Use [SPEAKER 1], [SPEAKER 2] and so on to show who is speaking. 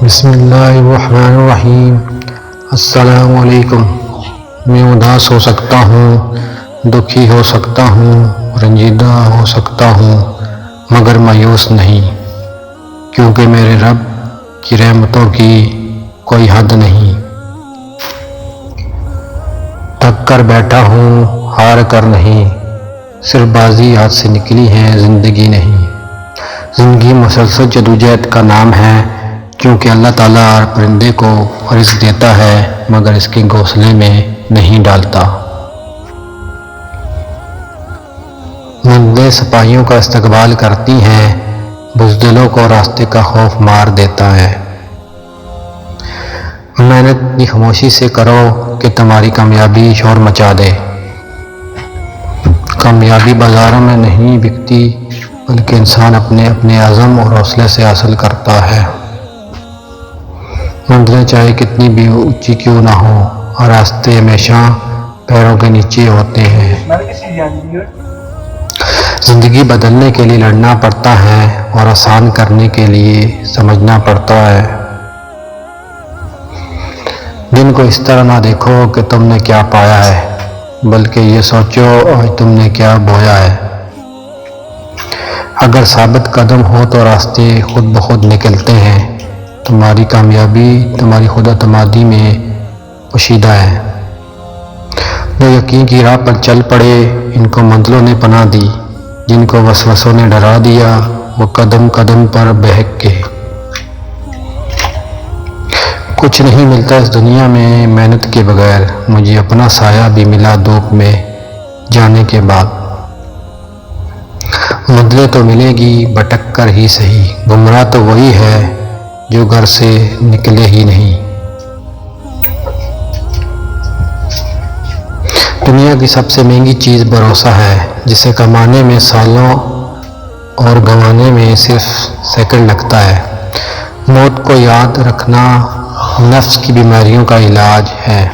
[SPEAKER 1] بسم اللہ الرحمن الرحیم۔ السلام علیکم۔ میں اداس ہو سکتا ہوں، دکھی ہو سکتا ہوں، رنجیدہ ہو سکتا ہوں، مگر مایوس نہیں، کیونکہ میرے رب کی رحمتوں کی کوئی حد نہیں۔ تھک کر بیٹھا ہوں، ہار کر نہیں، صرف بازی ہاتھ سے نکلی ہے، زندگی نہیں۔ زندگی مسلسل جدوجہد کا نام ہے، کیونکہ اللہ تعالیٰ ہر پرندے کو رزق دیتا ہے مگر اس کے گھونسلے میں نہیں ڈالتا۔ منزلیں سپاہیوں کا استقبال کرتی ہیں، بزدلوں کو راستے کا خوف مار دیتا ہے۔ محنت کی خاموشی سے کرو کہ تمہاری کامیابی شور مچا دے۔ کامیابی بازاروں میں نہیں بکتی، بلکہ انسان اپنے عزم اور حوصلے سے حاصل کرتا ہے۔ منزلیں چاہے کتنی بھی اونچی کیوں نہ ہوں، اور راستے ہمیشہ پیروں کے نیچے ہوتے ہیں۔ زندگی بدلنے کے لیے لڑنا پڑتا ہے، اور آسان کرنے کے لیے سمجھنا پڑتا ہے۔ دن کو اس طرح نہ دیکھو کہ تم نے کیا پایا ہے، بلکہ یہ سوچو آج تم نے کیا بویا ہے۔ اگر ثابت قدم ہو تو راستے خود بخود نکلتے ہیں۔ تمہاری کامیابی تمہاری خود اعتمادی میں پوشیدہ ہے۔ جو یقین کی راہ پر چل پڑے، ان کو منزلوں نے پناہ دی، جن کو وسوسوں نے ڈرا دیا، وہ قدم قدم پر بہک کے۔ کچھ نہیں ملتا اس دنیا میں محنت کے بغیر، مجھے اپنا سایہ بھی ملا دھوپ میں جانے کے بعد۔ منزلیں تو ملے گی بھٹک کر ہی صحیح، گمراہ تو وہی ہے جو گھر سے نکلے ہی نہیں۔ دنیا کی سب سے مہنگی چیز بھروسہ ہے، جسے کمانے میں سالوں اور گنوانے میں صرف سیکنڈ لگتا ہے۔ موت کو یاد رکھنا نفس کی بیماریوں کا علاج ہے۔